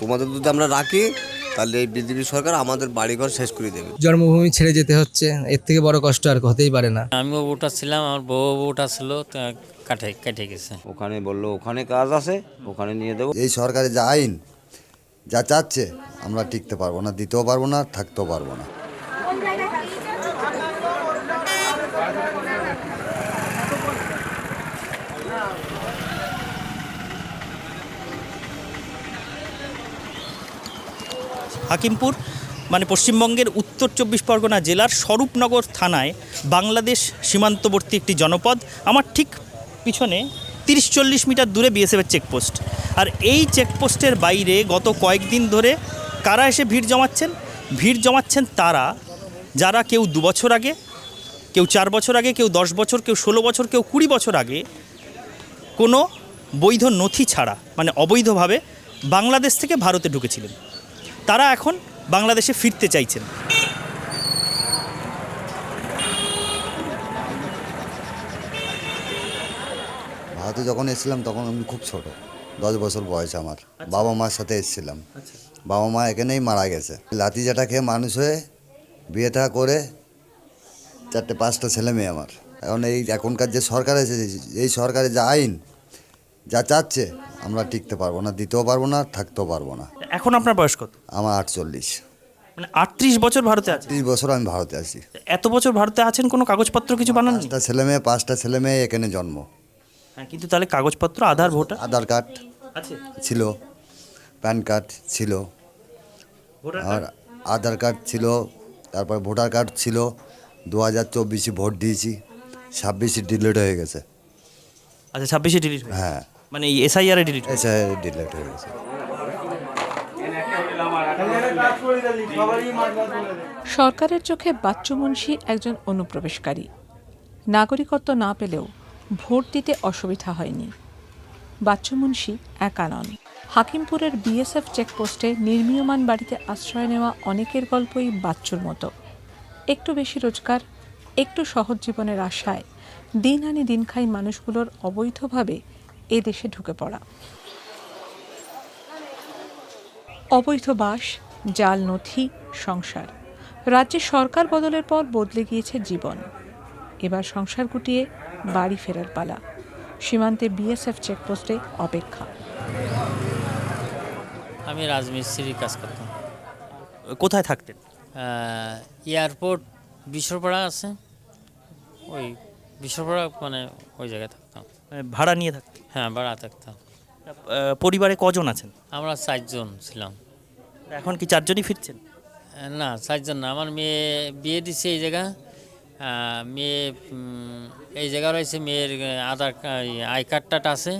তোমাদের যদি আমরা রাখি তাহলে এই বিজেপি সরকার আমাদের বাড়িঘর শেষ করে দেবে। জন্মভূমি ছেড়ে যেতে হচ্ছে, এর থেকে বড় কষ্ট আর হতেই পারে না। আমিও ভোটার ছিলাম, আমার বউ ভোটার ছিল, কেটে গেছে। ওখানে বললো ওখানে কাজ আছে, ওখানে নিয়ে দেবো। এই সরকারের যে আইন যা চাচ্ছে আমরা টিকতে পারবো না, দিতেও পারবো না, থাকতেও পারবো না। হাকিমপুর মানে পশ্চিমবঙ্গের উত্তর ২৪ পরগনা জেলার স্বরূপনগর থানায় বাংলাদেশ সীমান্তবর্তী একটি জনপদ। আমার ঠিক পিছনে ৩০-৪০ মিটার দূরে বিএসএফের চেকপোস্ট। আর এই চেকপোস্টের বাইরে গত কয়েকদিন ধরে কারা এসে ভিড় জমাচ্ছেন তারা, যারা কেউ ২ বছর আগে, কেউ ৪ বছর আগে, কেউ ১০ বছর, কেউ ১৬ বছর, কেউ ২০ বছর আগে কোনো বৈধ নথি ছাড়া মানে অবৈধভাবে বাংলাদেশ থেকে ভারতে ঢুকেছিলেন। তারা এখন বাংলাদেশে ফিরতে চাইছেন। ভারতে যখন এসেছিলাম তখন আমি খুব ছোট, 10 বছর বয়স আমার। বাবা মার সাথে এসেছিলাম। বাবা মা এখানেই মারা গেছে। লাঠি জাটা খেয়ে মানুষ হয়ে বিয়েটা করে 4-5টা ছেলে মেয়ে আমার। এখন এখনকার যে সরকার আছে, এই সরকারের যে আইন যা চাচ্ছে আমরা টিকতে পারবো না, দিতেও পারবো না, থাকতেও পারবো না। এখন আপনার বয়স কত? আমার 48। মানে ৩৮ বছর ভারতে আছেন। 30 বছর আমি ভারতে আছি। এত বছর ভারতে আছেন, কোনো কাগজপত্র কিছু বানাননি? 5টা ছেলে মেয়ে এখানে জন্ম। হ্যাঁ, কিন্তু তাহলে কাগজপত্র, আধার, ভোটার আধার কার্ড আছে, ছিল, প্যান কার্ড ছিল, আর আধার কার্ড ছিল, তারপর ভোটার কার্ড ছিল। 2024 ভোট দিয়েছি, 26 ডিলিট হয়ে গেছে। আচ্ছা, 26-এ ডিলিট। হ্যাঁ, মানে এই এসআইআর ডিলিট। এসে ডিলিট হয়ে গেছে। সরকারের চোখে বাচ্চু মুন্সি একজন অনুপ্রবেশকারী। নাগরিকত্ব না পেলেও ভোট দিতে অসুবিধা হয়নি। বাচ্চু মুন্সি একা নন। হাকিমপুরের বিএসএফ চেকপোস্টে নির্মীয়মান বাড়িতে আশ্রয় নেওয়া অনেকের গল্পই বাচ্চুর মতো। একটু বেশি রোজগার, একটু সহজ জীবনের আশায় দিন আনি দিন খাই মানুষগুলোর অবৈধভাবে এ দেশে ঢুকে পড়া। অবৈধ বাস, জাল নথি, সংসার। রাজ্যে সরকার বদলের পর বদলে গিয়েছে জীবন। এবার সংসার গুটিয়ে বাড়ি ফেরার পালা। সীমান্তে বিএসএফ চেকপোস্টে অপেক্ষা। আমি রাজমিস্ত্রির কাজ করতাম। কোথায় থাকতেন? এয়ারপোর্ট বিশ্বপাড়া আছে, ওই বিশ্বপাড়া মানে ওই জায়গায় থাকতাম। ভাড়া নিয়ে থাকতেন? হ্যাঁ, ভাড়া থাকতাম। পরিবারে কজন আছেন? আমরা 4 জন ছিলাম। এখন কি 4 জনই ফিরছেন? না, 4 জন না। আমার মেয়ে বিয়ে দিচ্ছে এই জায়গা। মেয়ে এই জায়গা রয়েছে, মেয়ের আধার আই কার্ডটা আছে,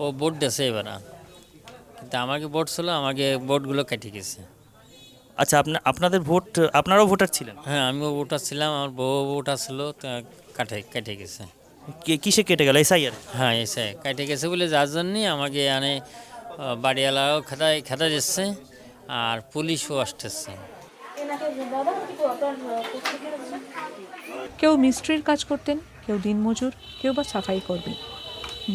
ও ভোট দিয়েছে এবার। কিন্তু আমাকে ভোট ছিল, আমাকে ভোটগুলো কেটে গেছে। আচ্ছা, আপনাদের ভোট, আপনারাও ভোটার ছিলেন? হ্যাঁ, আমিও ভোটার ছিলাম, আমার বউ ভোটার ছিল, কেটে গেছে। কিসে কেটে গেল? এসআইআর? হ্যাঁ, এসে কেটে গেছে বলে যার জন্যই আমাকে বাড়িওয়ালাও খেতা যাচ্ছে, আর পুলিশও আসতেছে। কেউ মিস্ত্রির কাজ করতেন, কেউ দিনমজুর, কেউ বা সাফাই কর্মী।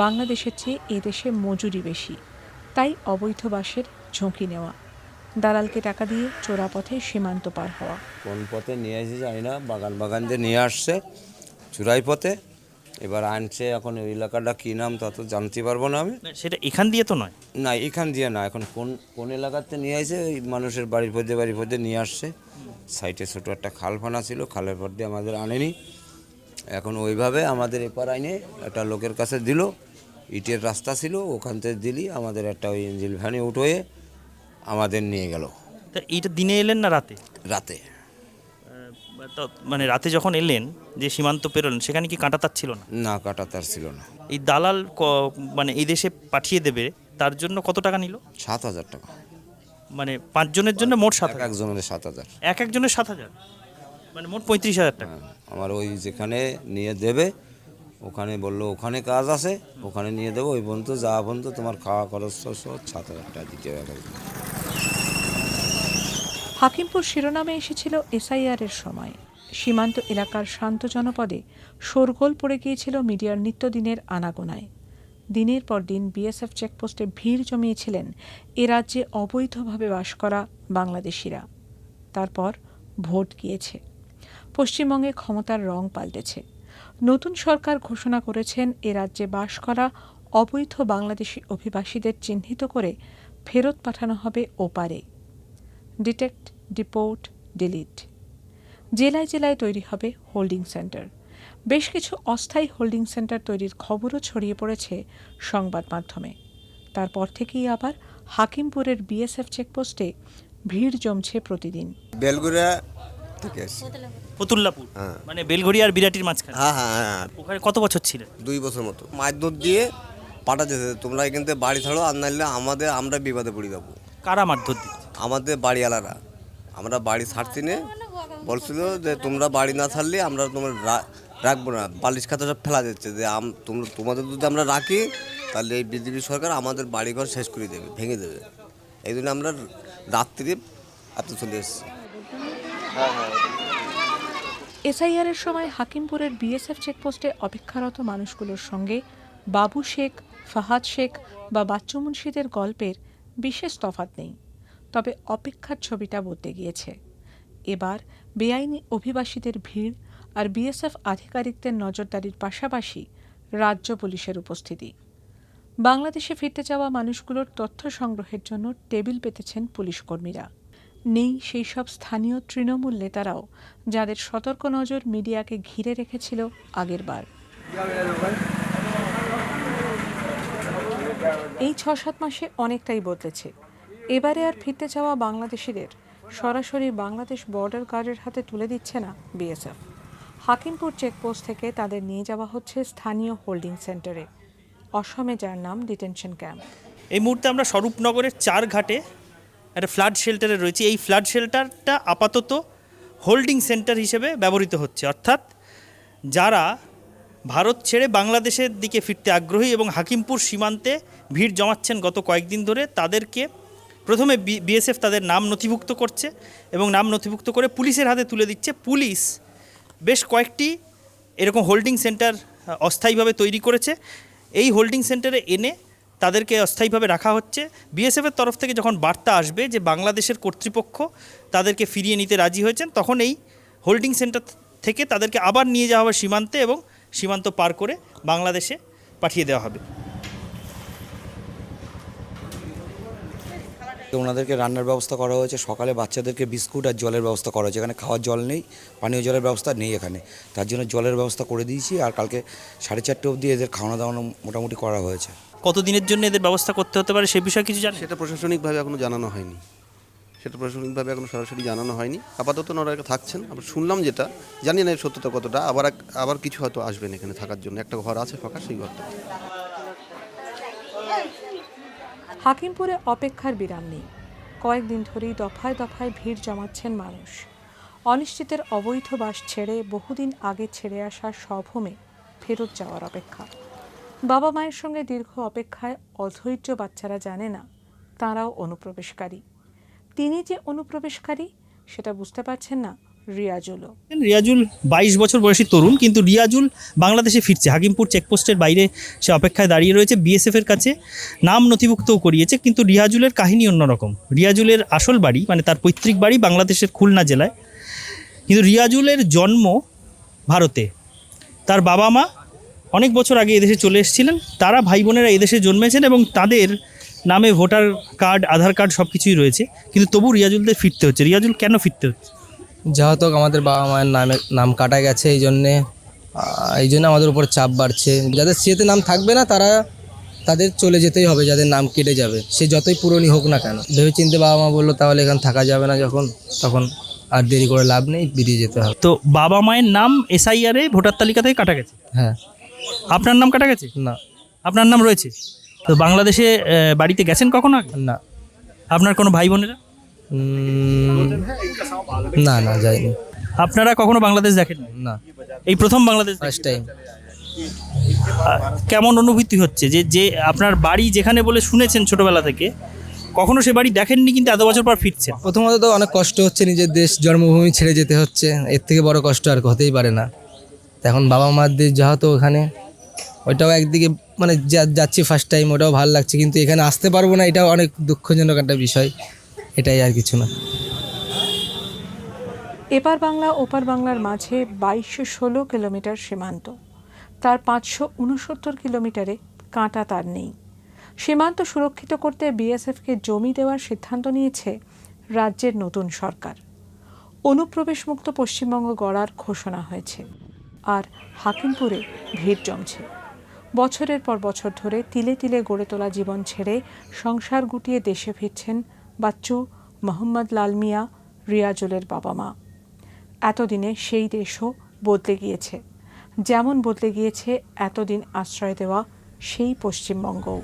বাংলাদেশের চেয়ে এই দেশে মজুরি বেশি, তাই অবৈধ বাসের ঝুঁকি নেওয়া, দালালকে টাকা দিয়ে চোরা পথে সীমান্ত পার হওয়া। কোন পথে নিয়ে এসে জানি না, বাগান দিয়ে নিয়ে আসছে চুরাই পথে, এবার আনছে। এখন ওই এলাকাটা কী নাম তা তো জানতে পারবো না আমি। সেটা এখান দিয়ে তো নয়। না, এখান দিয়ে না, এখন কোন এলাকাতে নিয়ে আসে, ওই মানুষের বাড়ির পথে নিয়ে আসছে। সাইডে ছোটো একটা খাল ফানা ছিল, খালের পর দিয়ে আমাদের আনেনি। এখন ওইভাবে আমাদের এপার আইনে একটা লোকের কাছে দিল, ইটের রাস্তা ছিল, ওখান থেকে দিলি আমাদের একটা ওই ইঞ্জিল ভ্যানে উঠোয়ে আমাদের নিয়ে গেল। তা এইটা দিনে এলেন না রাতে? রাতে। মানে রাতে যখন এলেন, যে সীমান্ত পেরোলেন, সেখানে কি কাঁটাতার ছিল না? না, কাটা তার ছিল না। এই দালাল মানে এই দেশে পাঠিয়ে দেবে, তার জন্য কত টাকা নিল? 7,000 টাকা। মানে 5 জনের জন্য মোট 7,000? একজনের 7,000। একজনের 7,000, মানে মোট 35,000 টাকা। আমার ওই যেখানে নিয়ে দেবে, ওখানে বললো ওখানে কাজ আছে, ওখানে নিয়ে দেবো, ওই পর্যন্ত যাওয়া পর্যন্ত তোমার খাওয়া খরচ 7,000 টাকা দিতে হবে। হাকিমপুর শিরোনামে এসেছিল এসআইআরের সময়। সীমান্ত এলাকার শান্ত জনপদে শোরগোল পড়ে গিয়েছিল মিডিয়ার নিত্যদিনের আনাগোনায়। দিনের পর দিন বিএসএফ চেকপোস্টে ভিড় জমিয়েছিলেন এ রাজ্যে অবৈধভাবে বাস করা বাংলাদেশিরা। তারপর ভোট গিয়েছে, পশ্চিমবঙ্গে ক্ষমতার রং পাল্টেছে। নতুন সরকার ঘোষণা করেছেন এ রাজ্যে বাস করা অবৈধ বাংলাদেশি অভিবাসীদের চিহ্নিত করে ফেরত পাঠানো হবে ওপারে। Detect, deport, delete. জেলায় জেলায় তৈরি হবে হোল্ডিং সেন্টার। বেশ কিছু অস্থায়ী হোল্ডিং সেন্টার তৈরির খবরও ছড়িয়ে পড়েছে সংবাদ মাধ্যমে। তারপর থেকেই আবার হাকিমপুরের বিএসএফ চেকপোস্টে ভিড় জমছে প্রতিদিন। বেলগুড়া থেকে এসছি। ফতুল্লাপুর, মানে বেলঘড়িয়া আর বিরাটির মাঝখানে। হ্যাঁ হ্যাঁ হ্যাঁ, ওখানে কত বছর ছিলেন? 2 বছর মতো। মারধর দিয়ে পাঠাতেছে, তোমরা এখান থেকে বাড়ি ছাড়ো, আর নাহলে আমরা বিপদে পড়ে যাবো। কারা মারধর দিচ্ছে? আমাদের বাড়িওয়ালারা। আমরা বাড়ি ছাড়ছি না, বলছিল যে তোমরা বাড়ি না ছাড়লে আমরা তোমার রাখবো না, বালিশ খাতা সব ফেলা যাচ্ছে, যে তোমাদের যদি আমরা রাখি তাহলে এই বিজেপি সরকার আমাদের বাড়িঘর শেষ করে দেবে, ভেঙে দেবে। এই জন্য আমরা রাত্রি এত চলে এসেছি। এসআইআরের সময় হাকিমপুরের বিএসএফ চেকপোস্টে অপেক্ষারত মানুষগুলোর সঙ্গে বাবু শেখ, ফাহাদ শেখ বা বাচ্চু মুন্সিদের গল্পের বিশেষ তফাৎ নেই। তবে অপেক্ষার ছবিটা বদলে গিয়েছে। এবার বেআইনি অভিবাসীদের ভিড় আর বিএসএফ আধিকারিকদের নজরদারির পাশাপাশি রাজ্য পুলিশের উপস্থিতি। বাংলাদেশে ফিরতে যাওয়া মানুষগুলোর তথ্য সংগ্রহের জন্য টেবিল পেতেছেন পুলিশ কর্মীরা। নেই সেই সব স্থানীয় তৃণমূল নেতারাও, যাদের সতর্ক নজর মিডিয়াকে ঘিরে রেখেছিল আগেরবার। এই 6-7 মাসে অনেকটাই বদলেছে। এবারে আর ফিরতে যাওয়া বাংলাদেশিদের সরাসরি বাংলাদেশ বর্ডার গার্ডের হাতে তুলে দিচ্ছে না বিএসএফ। হাকিমপুর চেকপোস্ট থেকে তাদের নিয়ে যাওয়া হচ্ছে স্থানীয় হোল্ডিং সেন্টারে, অসমে যার নাম ডিটেনশন ক্যাম্প। এই মুহূর্তে আমরা স্বরূপনগরের 4 ঘাটে একটা ফ্লাড শেল্টারে রয়েছে। এই ফ্লাড শেল্টারটা আপাতত হোল্ডিং সেন্টার হিসেবে ব্যবহৃত হচ্ছে, অর্থাৎ যারা ভারত ছেড়ে বাংলাদেশের দিকে ফিরতে আগ্রহী এবং হাকিমপুর সীমান্তে ভিড় জমাচ্ছেন গত কয়েকদিন ধরে, তাদেরকে প্রথমে বিএসএফ তাদের নাম নথিভুক্ত করছে এবং নাম নথিভুক্ত করে পুলিশের হাতে তুলে দিচ্ছে। পুলিশ বেশ কয়েকটি এরকম হোল্ডিং সেন্টার অস্থায়ীভাবে তৈরি করেছে। এই হোল্ডিং সেন্টারে এনে তাদেরকে অস্থায়ীভাবে রাখা হচ্ছে। বিএসএফের তরফ থেকে যখন বার্তা আসবে যে বাংলাদেশের কর্তৃপক্ষ তাদেরকে ফিরিয়ে নিতে রাজি হয়েছেন, তখন এই হোল্ডিং সেন্টার থেকে তাদেরকে আবার নিয়ে যাওয়া হবে সীমান্তে এবং সীমান্ত পার করে বাংলাদেশে পাঠিয়ে দেওয়া হবে। ওনাদেরকে রান্নার ব্যবস্থা করা হয়েছে, সকালে বাচ্চাদেরকে বিস্কুট আর জলের ব্যবস্থা করা হয়েছে। এখানে খাওয়ার জল নেই, পানীয় জলের ব্যবস্থা নেই এখানে, তার জন্য জলের ব্যবস্থা করে দিয়েছি। আর কালকে 4:30 অবধি এদের খাওয়ানো দাওয়ানো মোটামুটি করা হয়েছে। কতদিনের জন্য এদের ব্যবস্থা করতে হতে পারে সে বিষয়ে কিছু জানেন? সেটা প্রশাসনিকভাবে এখনও জানানো হয়নি, সরাসরি জানানো হয়নি। আপাতত ওনারা থাকছেন। আবার শুনলাম, যেটা জানি না এর সত্যতা কতটা, আবার কিছু হয়তো আসবেন এখানে থাকার জন্য। একটা ঘর আছে ফাঁকা, সেই ঘরটা। হাকিমপুরে অপেক্ষার বিরাম নেই। কয়েকদিন ধরেই দফায় দফায় ভিড় জমাচ্ছেন মানুষ। অনিশ্চিতের অবৈধ বাস ছেড়ে বহুদিন আগে ছেড়ে আসা স্বভূমে ফেরত যাওয়ার অপেক্ষা। বাবা মায়ের সঙ্গে দীর্ঘ অপেক্ষায় অধৈর্য বাচ্চারা জানে না তাঁরাও অনুপ্রবেশকারী। তিনি যে অনুপ্রবেশকারী সেটা বুঝতে পারছেন না রিয়াজুলও। রিয়াজুল 22 বছর বয়সী তরুণ, কিন্তু রিয়াজুল বাংলাদেশে ফিরছে। হাকিমপুর চেকপোস্টের বাইরে সে অপেক্ষায় দাঁড়িয়ে রয়েছে। বিএসএফের কাছে নাম নথিভুক্তও করিয়েছে, কিন্তু রিয়াজুলের কাহিনী অন্যরকম। রিয়াজুলের আসল বাড়ি, মানে তার পৈতৃক বাড়ি বাংলাদেশের খুলনা জেলায়, কিন্তু রিয়াজুলের জন্ম ভারতে। তার বাবা মা অনেক বছর আগে এদেশে চলে এসেছিলেন। তারা ভাই বোনেরা এদেশে জন্মেছেন এবং তাদের নামে ভোটার কার্ড, আধার কার্ড সব কিছুই রয়েছে, কিন্তু তবু রিয়াজুলদের ফিরতে হচ্ছে। রিয়াজুল কেন ফিরতে হচ্ছে? যেহেতু আমাদের বাবা মায়ের নাম কাটা গেছে, এই জন্যে আমাদের উপর চাপ বাড়ছে। যাদের সিএতে নাম থাকবে না তাদের চলে যেতেই হবে, যাদের নাম কেটে যাবে, সে যতই পুরনো হোক না কেন। ভেবেচিন্তে বাবা মা বললো তাহলে এখানে থাকা যাবে না, তখন আর দেরি করে লাভ নেই, বেরিয়ে যেতে হবে। তো বাবা মায়ের নাম এসআইআরে ভোটার তালিকা থেকে কাটা গেছে? হ্যাঁ। আপনার নাম কাটা গেছে? না। আপনার নাম রয়েছে? তো বাংলাদেশে বাড়িতে গেছেন কখনো আগে? না। আপনার কোনো ভাই বোনেরা? না যাইনি। আপনারা কখনো বাংলাদেশ দেখেন না। এই প্রথম বাংলাদেশ? First time. কেমন অনুভূতি হচ্ছে যে আপনার বাড়ি যেখানে বলে শুনেছেন ছোটবেলা থেকে, কখনো সে বাড়ি দেখেননি, কিন্তু এত বছর পর ফিরছেন? প্রথমত তো অনেক কষ্ট হচ্ছে, নিজের দেশ জন্মভূমি ছেড়ে যেতে হচ্ছে, এর থেকে বড় কষ্ট আর হতেই পারে না। এখন বাবা মার দেশ যেহেতু ওখানে, ওইটাও একদিকে মানে যাচ্ছি ফার্স্ট টাইম, ওটাও ভালো লাগছে, কিন্তু এখানে আসতে পারবো না, এটাও অনেক দুঃখজনক একটা বিষয়। এটাই আর কিছু না। এপার বাংলা ওপার বাংলার মাঝে 2216 কিলোমিটার সীমান্ত, তার 569 কিলোমিটারে কাঁটা তার নেই। সীমান্ত সুরক্ষিত করতে বিএসএফকে জমি দেওয়ার সিদ্ধান্ত নিয়েছে রাজ্যের নতুন সরকার। অনুপ্রবেশমুক্ত পশ্চিমবঙ্গ গড়ার ঘোষণা হয়েছে, আর হাকিমপুরে ভিড় জমছে। বছরের পর বছর ধরে তিলে তিলে গড়ে তোলা জীবন ছেড়ে সংসার গুটিয়ে দেশে ফিরছেন বাচ্চু, মোহাম্মদ লাল মিয়া, রিয়াজুলের বাবা মা। এতদিনে সেই দেশও বদলে গিয়েছে, যেমন বদলে গিয়েছে এতদিন আশ্রয় দেওয়া সেই পশ্চিমবঙ্গও।